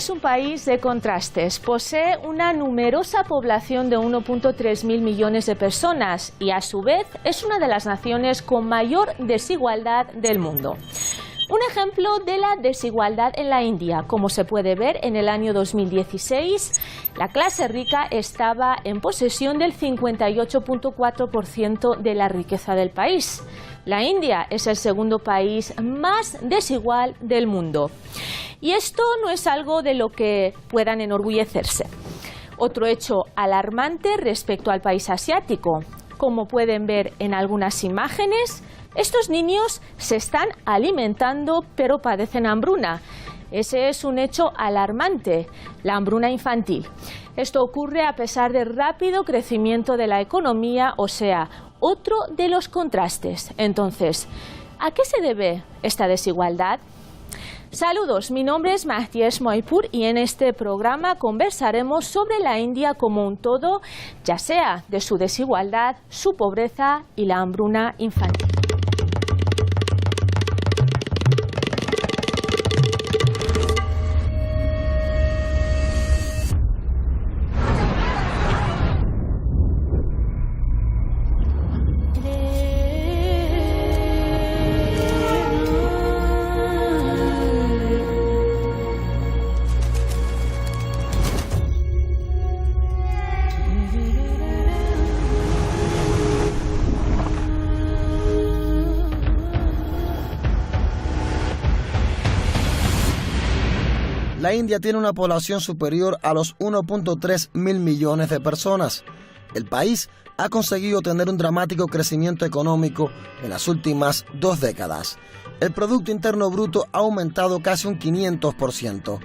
es un país de contrastes. Posee una numerosa población de 1,3 mil millones de personas y, a su vez, es una de las naciones con mayor desigualdad del mundo. Un ejemplo de la desigualdad en la India, como se puede ver en el año 2016, la clase rica estaba en posesión del 58,4% de la riqueza del país. La India es el segundo país más desigual del mundo. Y esto no es algo de lo que puedan enorgullecerse. Otro hecho alarmante respecto al país asiático. Como pueden ver en algunas imágenes, estos niños se están alimentando pero padecen hambruna. Ese es un hecho alarmante, la hambruna infantil. Esto ocurre a pesar del rápido crecimiento de la economía, o sea, otro de los contrastes. Entonces, ¿a qué se debe esta desigualdad? Saludos, mi nombre es Mahties Moipur y en este programa conversaremos sobre la India como un todo, ya sea de su desigualdad, su pobreza y la hambruna infantil. La India tiene una población superior a los 1,3 mil millones de personas. El país ha conseguido tener un dramático crecimiento económico en las últimas 2 décadas. El Producto Interno Bruto ha aumentado casi un 500%.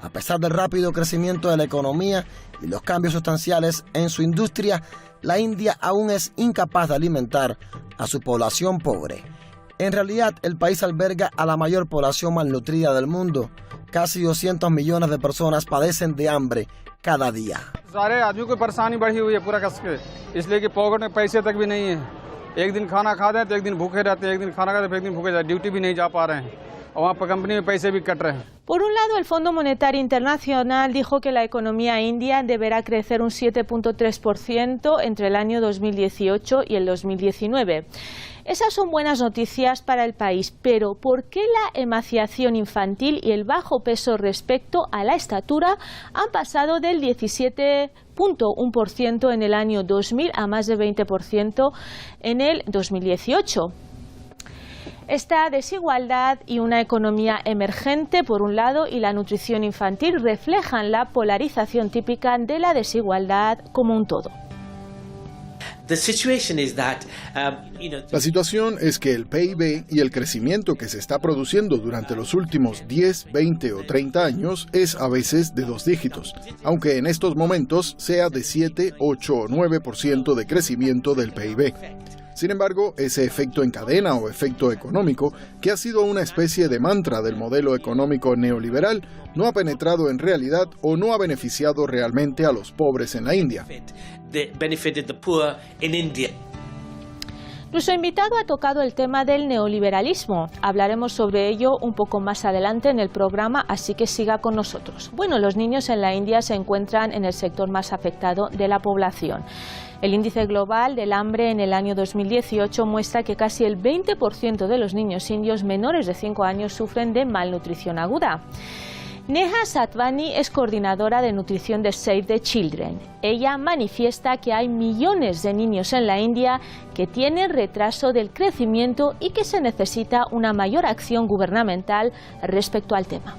A pesar del rápido crecimiento de la economía y los cambios sustanciales en su industria, la India aún es incapaz de alimentar a su población pobre. En realidad, el país alberga a la mayor población malnutrida del mundo. Casi 200 millones de personas padecen de hambre cada día. सारे आदमी को परेशानी बढ़ी हुई है पूरा कस के, इसलिए कि पॉकेट में पैसे तक भी नहीं है। एक दिन खाना खाते हैं तो एक दिन भूखे रहते हैं, एक दिन खाना खाते हैं तो एक दिन भूखे जाते हैं, ड्यूटी भी नहीं जा पा रहे हैं और वहाँ पर कंपनी में पैसे भी कट रहे हैं। Por un lado, el Fondo Monetario Internacional dijo que la economía india deberá crecer un 7,3% entre el año 2018 y el 2019. Esas son buenas noticias para el país, pero ¿por qué la emaciación infantil y el bajo peso respecto a la estatura han pasado del 17,1% en el año 2000 a más de 20% en el 2018? Esta desigualdad y una economía emergente, por un lado, y la nutrición infantil reflejan la polarización típica de la desigualdad como un todo. La situación es que el PIB y el crecimiento que se está produciendo durante los últimos 10, 20 o 30 años es a veces de 2 dígitos, aunque en estos momentos sea de 7, 8 o 9% de crecimiento del PIB. Sin embargo, ese efecto en cadena o efecto económico, que ha sido una especie de mantra del modelo económico neoliberal, no ha penetrado en realidad o no ha beneficiado realmente a los pobres en la India. Nuestro invitado ha tocado el tema del neoliberalismo. Hablaremos sobre ello un poco más adelante en el programa, así que siga con nosotros. Bueno, los niños en la India se encuentran en el sector más afectado de la población. El índice global del hambre en el año 2018 muestra que casi el 20% de los niños indios menores de 5 años sufren de malnutrición aguda. Neha Satvani es coordinadora de nutrición de Save the Children. Ella manifiesta que hay millones de niños en la India que tienen retraso del crecimiento y que se necesita una mayor acción gubernamental respecto al tema.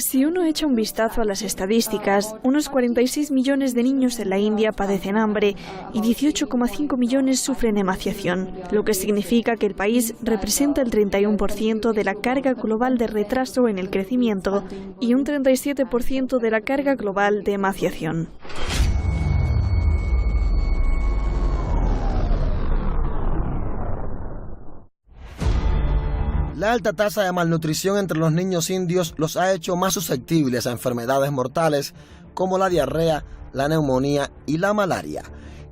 Si uno echa un vistazo a las estadísticas, unos 46 millones de niños en la India padecen hambre y 18,5 millones sufren emaciación, lo que significa que el país representa el 31% de la carga global de retraso en el crecimiento y un 37% de la carga global de emaciación. La alta tasa de malnutrición entre los niños indios los ha hecho más susceptibles a enfermedades mortales como la diarrea, la neumonía y la malaria.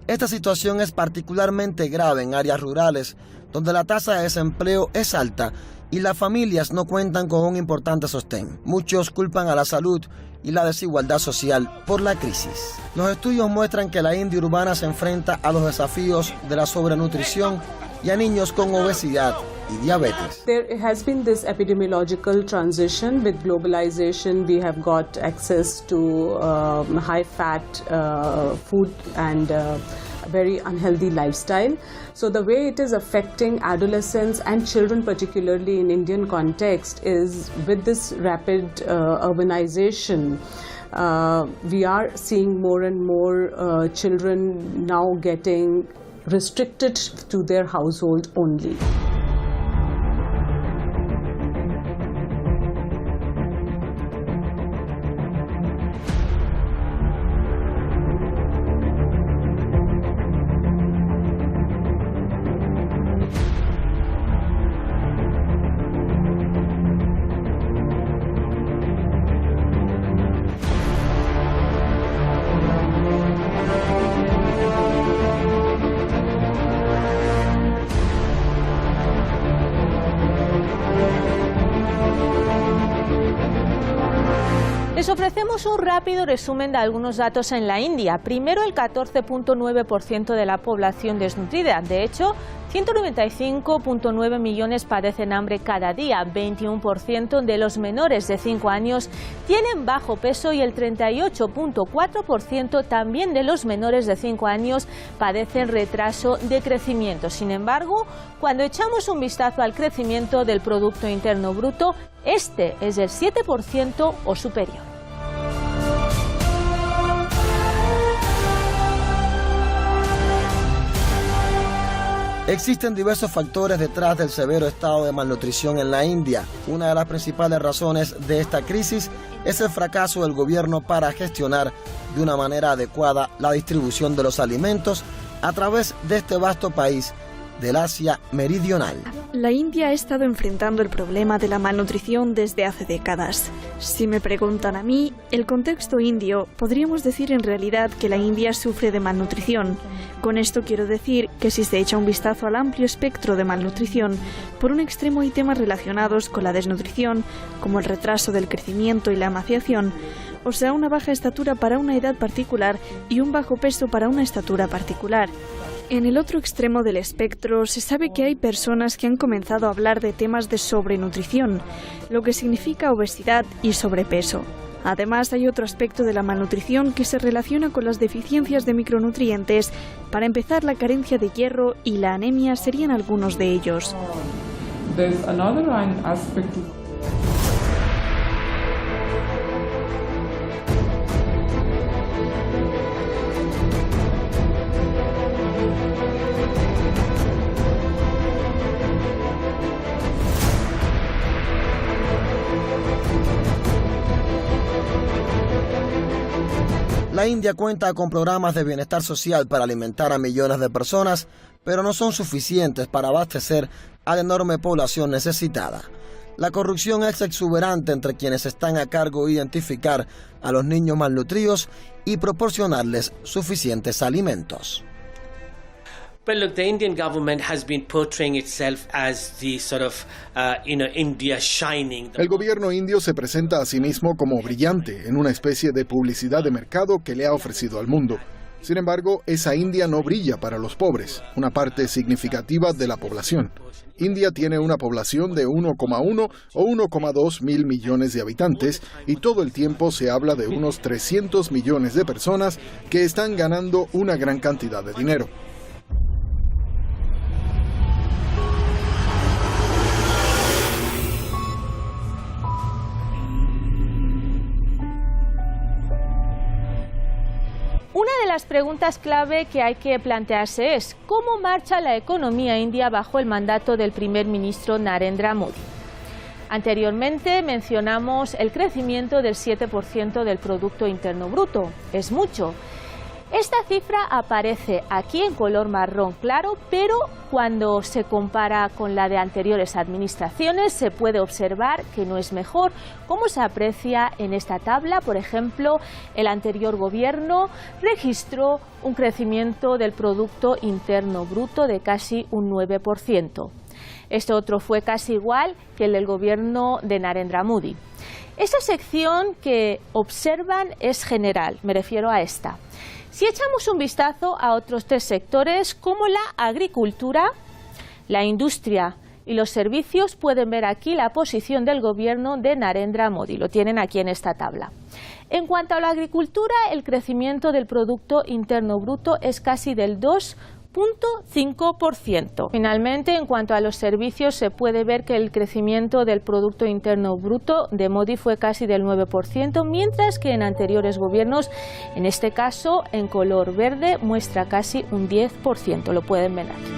Esta situación es particularmente grave en áreas rurales, donde la tasa de desempleo es alta y las familias no cuentan con un importante sostén. Muchos culpan a la salud y la desigualdad social por la crisis. Los estudios muestran que la India urbana se enfrenta a los desafíos de la sobrenutrición y a niños con obesidad y diabetes. There has been this epidemiological transition with globalization. We have got access to high-fat food and very unhealthy lifestyle. So the way it is affecting adolescents and children, particularly in Indian context, is with this rapid urbanization. We are seeing more and more children now getting restricted to their household only. Les ofrecemos un rápido resumen de algunos datos en la India. Primero, el 14.9% de la población desnutrida. De hecho, 195.9 millones padecen hambre cada día. 21% de los menores de 5 años tienen bajo peso y el 38.4% también de los menores de 5 años padecen retraso de crecimiento. Sin embargo, cuando echamos un vistazo al crecimiento del Producto Interno Bruto, este es del 7% o superior. Existen diversos factores detrás del severo estado de malnutrición en la India. Una de las principales razones de esta crisis es el fracaso del gobierno para gestionar de una manera adecuada la distribución de los alimentos a través de este vasto país del Asia meridional. La India ha estado enfrentando el problema de la malnutrición desde hace décadas. Si me preguntan a mí, el contexto indio, podríamos decir en realidad que la India sufre de malnutrición. Con esto quiero decir que si se echa un vistazo al amplio espectro de malnutrición, por un extremo hay temas relacionados con la desnutrición, como el retraso del crecimiento y la emaciación, o sea, una baja estatura para una edad particular y un bajo peso para una estatura particular. En el otro extremo del espectro se sabe que hay personas que han comenzado a hablar de temas de sobrenutrición, lo que significa obesidad y sobrepeso. Además, hay otro aspecto de la malnutrición que se relaciona con las deficiencias de micronutrientes. Para empezar, la carencia de hierro y la anemia serían algunos de ellos. La India cuenta con programas de bienestar social para alimentar a millones de personas, pero no son suficientes para abastecer a la enorme población necesitada. La corrupción es exuberante entre quienes están a cargo de identificar a los niños malnutridos y proporcionarles suficientes alimentos. Well, look, the Indian government has been portraying itself as the sort of, India shining. El gobierno indio se presenta a sí mismo como brillante en una especie de publicidad de mercado que le ha ofrecido al mundo. Sin embargo, esa India no brilla para los pobres, una parte significativa de la población. India tiene una población de 1,1 o 1,2 mil millones de habitantes y todo el tiempo se habla de unos 300 millones de personas que están ganando una gran cantidad de dinero. Una de las preguntas clave que hay que plantearse es ¿cómo marcha la economía india bajo el mandato del primer ministro Narendra Modi? Anteriormente mencionamos el crecimiento del 7% del Producto Interno Bruto. Es mucho. Esta cifra aparece aquí en color marrón claro, pero cuando se compara con la de anteriores administraciones se puede observar que no es mejor, como se aprecia en esta tabla. Por ejemplo, el anterior gobierno registró un crecimiento del Producto Interno Bruto de casi un 9%. Este otro fue casi igual que el del gobierno de Narendra Modi. Esa sección que observan es general, me refiero a esta. Si echamos un vistazo a otros 3 sectores como la agricultura, la industria y los servicios, pueden ver aquí la posición del gobierno de Narendra Modi. Lo tienen aquí en esta tabla. En cuanto a la agricultura, el crecimiento del Producto Interno Bruto es casi del 2,5%. Finalmente, en cuanto a los servicios, se puede ver que el crecimiento del Producto Interno Bruto de Modi fue casi del 9%, mientras que en anteriores gobiernos, en este caso en color verde, muestra casi un 10%. Lo pueden ver aquí.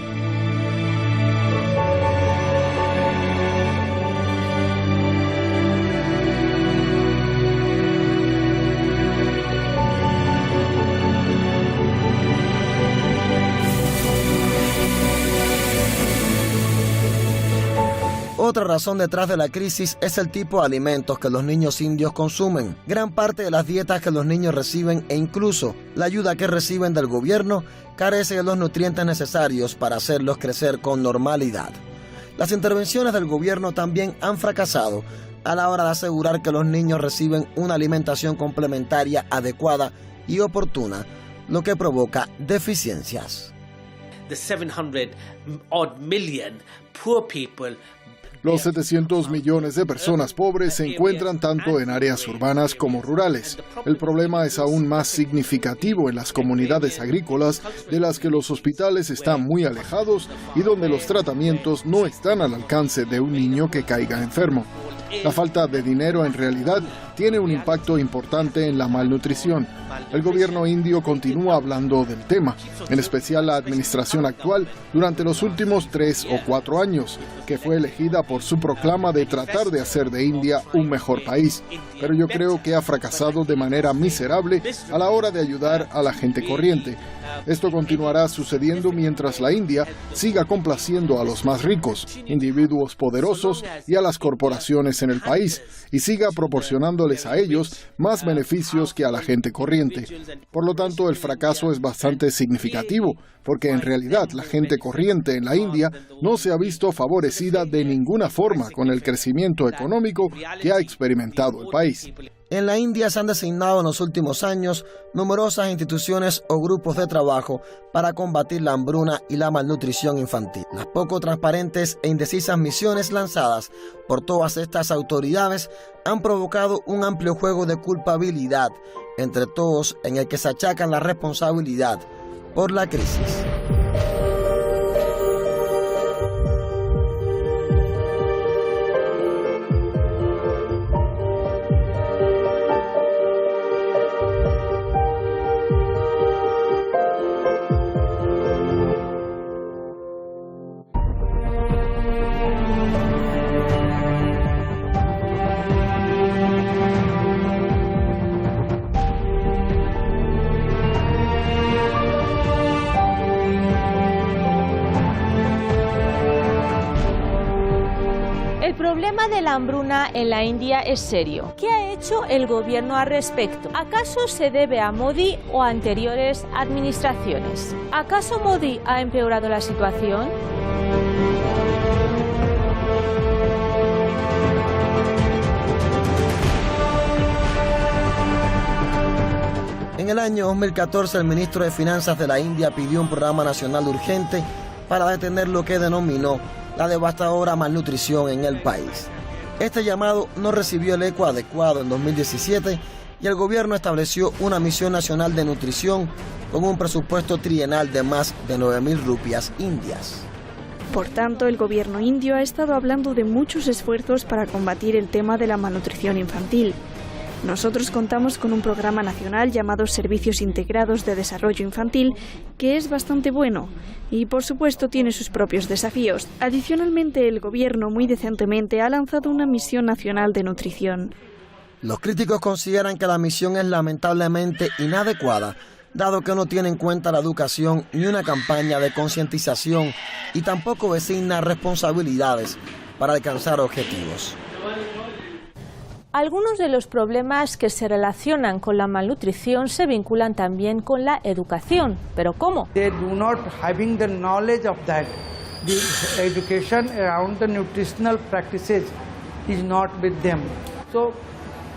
Otra razón detrás de la crisis es el tipo de alimentos que los niños indios consumen. Gran parte de las dietas que los niños reciben e incluso la ayuda que reciben del gobierno carece de los nutrientes necesarios para hacerlos crecer con normalidad. Las intervenciones del gobierno también han fracasado a la hora de asegurar que los niños reciben una alimentación complementaria adecuada y oportuna, lo que provoca deficiencias. Los 700 millones de personas pobres se encuentran tanto en áreas urbanas como rurales. El problema es aún más significativo en las comunidades agrícolas, de las que los hospitales están muy alejados y donde los tratamientos no están al alcance de un niño que caiga enfermo. La falta de dinero en realidad tiene un impacto importante en la malnutrición. El gobierno indio continúa hablando del tema, en especial la administración actual, durante los últimos 3 o 4 años, que fue elegida por su proclama de tratar de hacer de India un mejor país. Pero yo creo que ha fracasado de manera miserable a la hora de ayudar a la gente corriente. Esto continuará sucediendo mientras la India siga complaciendo a los más ricos, individuos poderosos y a las corporaciones en el país, y siga proporcionándoles a ellos más beneficios que a la gente corriente. Por lo tanto, el fracaso es bastante significativo, porque en realidad la gente corriente en la India no se ha visto favorecida de ninguna forma con el crecimiento económico que ha experimentado el país. En la India se han designado en los últimos años numerosas instituciones o grupos de trabajo para combatir la hambruna y la malnutrición infantil. Las poco transparentes e indecisas misiones lanzadas por todas estas autoridades han provocado un amplio juego de culpabilidad entre todos en el que se achacan la responsabilidad por la crisis. El problema de la hambruna en la India es serio. ¿Qué ha hecho el gobierno al respecto? ¿Acaso se debe a Modi o a anteriores administraciones? ¿Acaso Modi ha empeorado la situación? En el año 2014, el ministro de Finanzas de la India pidió un programa nacional urgente para detener lo que denominó la devastadora malnutrición en el país. Este llamado no recibió el eco adecuado en 2017 y el gobierno estableció una misión nacional de nutrición con un presupuesto trienal de más de 9.000 rupias indias. Por tanto, el gobierno indio ha estado hablando de muchos esfuerzos para combatir el tema de la malnutrición infantil. Nosotros contamos con un programa nacional llamado Servicios Integrados de Desarrollo Infantil, que es bastante bueno y, por supuesto, tiene sus propios desafíos. Adicionalmente, el gobierno muy decentemente ha lanzado una misión nacional de nutrición. Los críticos consideran que la misión es lamentablemente inadecuada, dado que no tiene en cuenta la educación ni una campaña de concientización y tampoco designa responsabilidades para alcanzar objetivos. Algunos de los problemas que se relacionan con la malnutrición se vinculan también con la educación. ¿Pero cómo? the education around the nutritional practices is not with them. So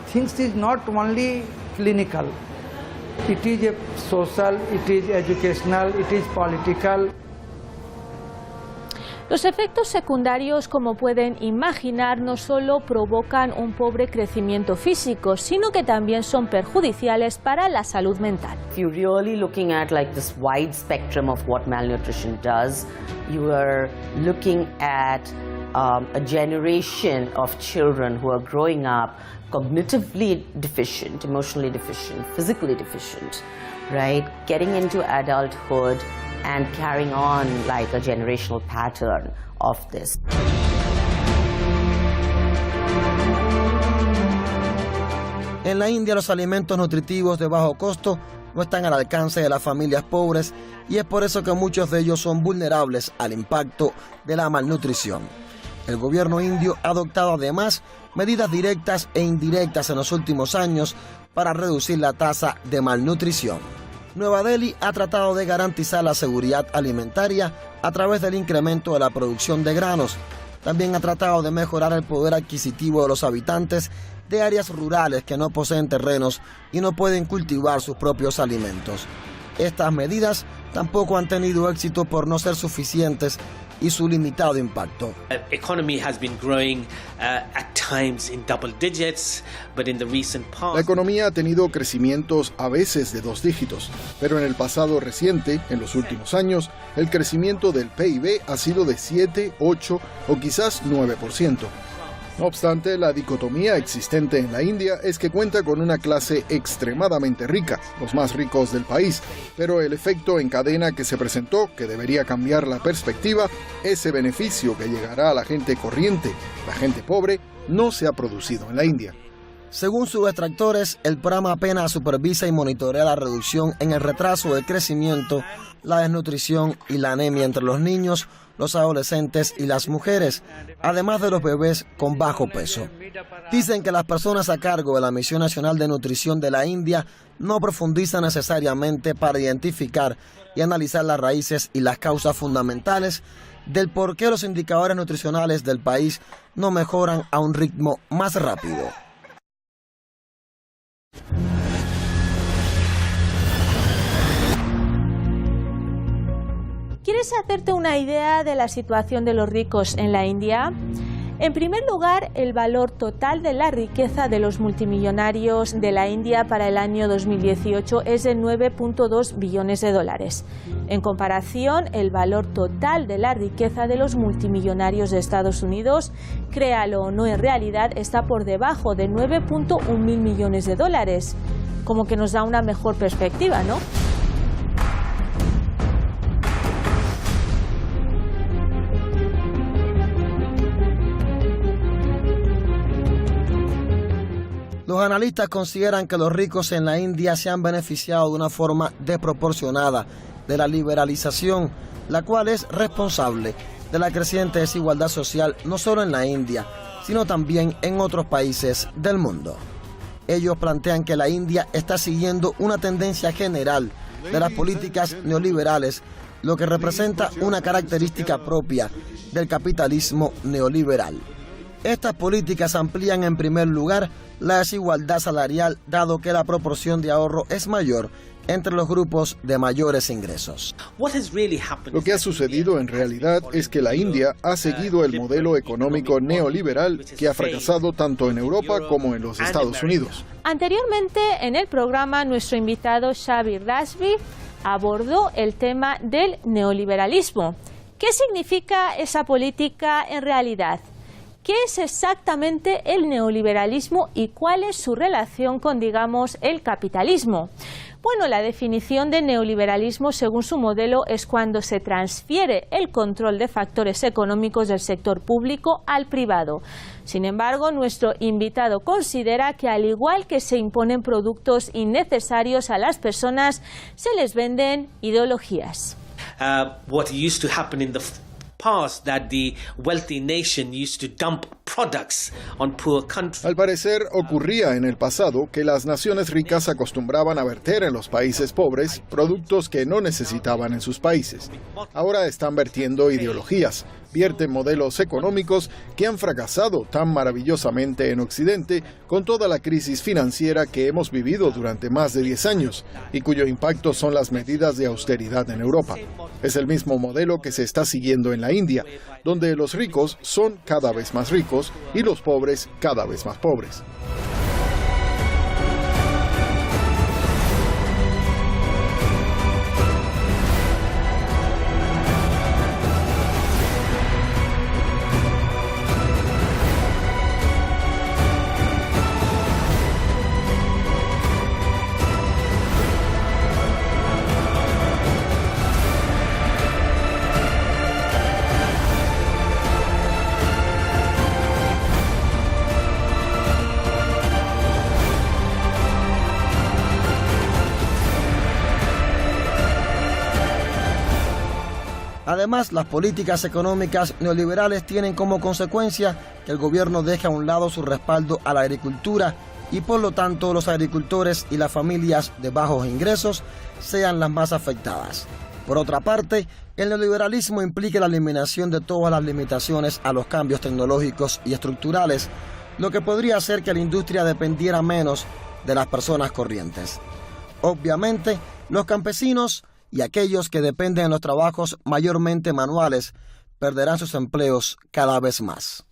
things is not only clinical, it is a social, it is educational, it is political. Los efectos secundarios, como pueden imaginar, no solo provocan un pobre crecimiento físico, sino que también son perjudiciales para la salud mental. If you're really looking at like this wide spectrum of what malnutrition does, you are looking at a generation of children who are growing up cognitively deficient, emotionally deficient, physically deficient, right? Getting into adulthood and carrying on like a generational pattern of this. En la India, los alimentos nutritivos de bajo costo no están al alcance de las familias pobres y es por eso que muchos de ellos son vulnerables al impacto de la malnutrición. El gobierno indio ha adoptado además medidas directas e indirectas en los últimos años para reducir la tasa de malnutrición. Nueva Delhi ha tratado de garantizar la seguridad alimentaria a través del incremento de la producción de granos. También ha tratado de mejorar el poder adquisitivo de los habitantes de áreas rurales que no poseen terrenos y no pueden cultivar sus propios alimentos. Estas medidas tampoco han tenido éxito por no ser suficientes y su limitado impacto. La economía ha tenido crecimientos a veces de 2 dígitos, pero en el pasado reciente, en los últimos años, el crecimiento del PIB ha sido de 7, 8 o quizás 9%. No obstante, la dicotomía existente en la India es que cuenta con una clase extremadamente rica, los más ricos del país, pero el efecto en cadena que se presentó, que debería cambiar la perspectiva, ese beneficio que llegará a la gente corriente, la gente pobre, no se ha producido en la India. Según sus detractores, el programa apenas supervisa y monitorea la reducción en el retraso del crecimiento, la desnutrición y la anemia entre los niños, los adolescentes y las mujeres, además de los bebés con bajo peso. Dicen que las personas a cargo de la Misión Nacional de Nutrición de la India no profundizan necesariamente para identificar y analizar las raíces y las causas fundamentales del por qué los indicadores nutricionales del país no mejoran a un ritmo más rápido. ¿Quieres hacerte una idea de la situación de los ricos en la India? En primer lugar, el valor total de la riqueza de los multimillonarios de la India para el año 2018 es de 9.2 billones de dólares. En comparación, el valor total de la riqueza de los multimillonarios de Estados Unidos, créalo o no en realidad, está por debajo de 9.1 mil millones de dólares. Como que nos da una mejor perspectiva, ¿no? Los analistas consideran que los ricos en la India se han beneficiado de una forma desproporcionada de la liberalización, la cual es responsable de la creciente desigualdad social no solo en la India, sino también en otros países del mundo. Ellos plantean que la India está siguiendo una tendencia general de las políticas neoliberales, lo que representa una característica propia del capitalismo neoliberal. Estas políticas amplían en primer lugar la desigualdad salarial, dado que la proporción de ahorro es mayor entre los grupos de mayores ingresos. Lo que ha sucedido en realidad es que la India ha seguido el modelo económico neoliberal que ha fracasado tanto en Europa como en los Estados Unidos. Anteriormente en el programa, nuestro invitado Shabir Razvi abordó el tema del neoliberalismo. ¿Qué significa esa política en realidad? ¿Qué es exactamente el neoliberalismo y cuál es su relación con, digamos, el capitalismo? Bueno, la definición de neoliberalismo, según su modelo, es cuando se transfiere el control de factores económicos del sector público al privado. Sin embargo, nuestro invitado considera que, al igual que se imponen productos innecesarios a las personas, se les venden ideologías. past that the wealthy nation used to dump products on poor countries. Al parecer, ocurría en el pasado que las naciones ricas acostumbraban a verter en los países pobres productos que no necesitaban en sus países. Ahora están vertiendo ideologías, vierten modelos económicos que han fracasado tan maravillosamente en Occidente con toda la crisis financiera que hemos vivido durante más de 10 años y cuyo impacto son las medidas de austeridad en Europa. Es el mismo modelo que se está siguiendo en la India, donde los ricos son cada vez más ricos y los pobres cada vez más pobres. Además, las políticas económicas neoliberales tienen como consecuencia que el gobierno deja a un lado su respaldo a la agricultura y por lo tanto los agricultores y las familias de bajos ingresos sean las más afectadas. Por otra parte, el neoliberalismo implica la eliminación de todas las limitaciones a los cambios tecnológicos y estructurales, lo que podría hacer que la industria dependiera menos de las personas corrientes. Obviamente, los campesinos y aquellos que dependen de los trabajos mayormente manuales perderán sus empleos cada vez más.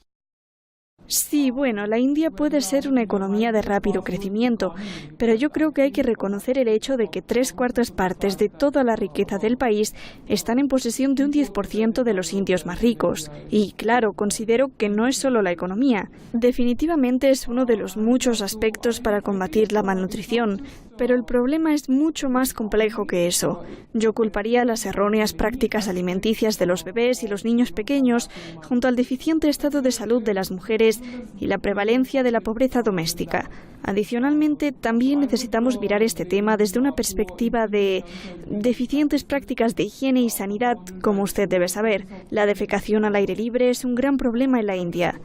Sí, bueno, la India puede ser una economía de rápido crecimiento, pero yo creo que hay que reconocer el hecho de que 3/4 partes de toda la riqueza del país están en posesión de un 10% de los indios más ricos. Y claro, considero que no es solo la economía. Definitivamente es uno de los muchos aspectos para combatir la malnutrición, pero el problema es mucho más complejo que eso. Yo culparía las erróneas prácticas alimenticias de los bebés y los niños pequeños, junto al deficiente estado de salud de las mujeres y la prevalencia de la pobreza doméstica. Adicionalmente, también necesitamos mirar este tema desde una perspectiva de deficientes prácticas de higiene y sanidad, como usted debe saber. La defecación al aire libre es un gran problema en la India.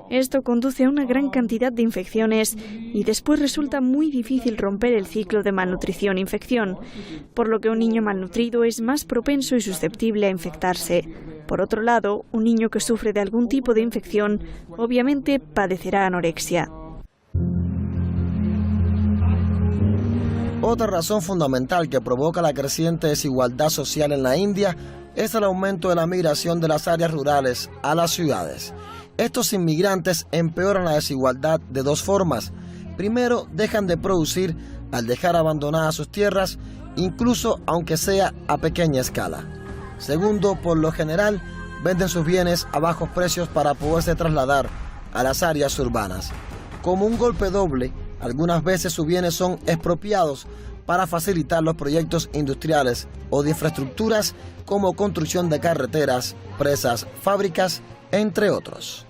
Esto conduce a una gran cantidad de infecciones y después resulta muy difícil romper el ciclo de malnutrición-infección, por lo que un niño malnutrido es más propenso y susceptible a infectarse. Por otro lado, un niño que sufre de algún tipo de infección obviamente padecerá anorexia. Otra razón fundamental que provoca la creciente desigualdad social en la India es el aumento de la migración de las áreas rurales a las ciudades. Estos inmigrantes empeoran la desigualdad de dos formas. Primero, dejan de producir al dejar abandonadas sus tierras, incluso aunque sea a pequeña escala. Segundo, por lo general, venden sus bienes a bajos precios para poderse trasladar a las áreas urbanas. Como un golpe doble, algunas veces sus bienes son expropiados para facilitar los proyectos industriales o de infraestructuras como construcción de carreteras, presas, fábricas, entre otros.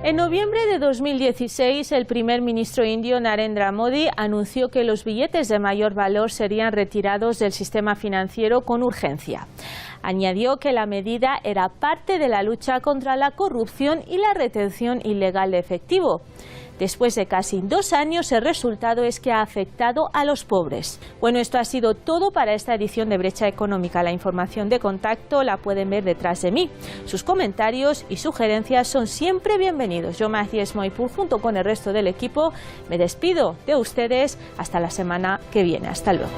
En noviembre de 2016, el primer ministro indio Narendra Modi anunció que los billetes de mayor valor serían retirados del sistema financiero con urgencia. Añadió que la medida era parte de la lucha contra la corrupción y la retención ilegal de efectivo. Después de casi 2 años, el resultado es que ha afectado a los pobres. Bueno, esto ha sido todo para esta edición de Brecha Económica. La información de contacto la pueden ver detrás de mí. Sus comentarios y sugerencias son siempre bienvenidos. Yo, Matías Moipur, junto con el resto del equipo, me despido de ustedes hasta la semana que viene. Hasta luego.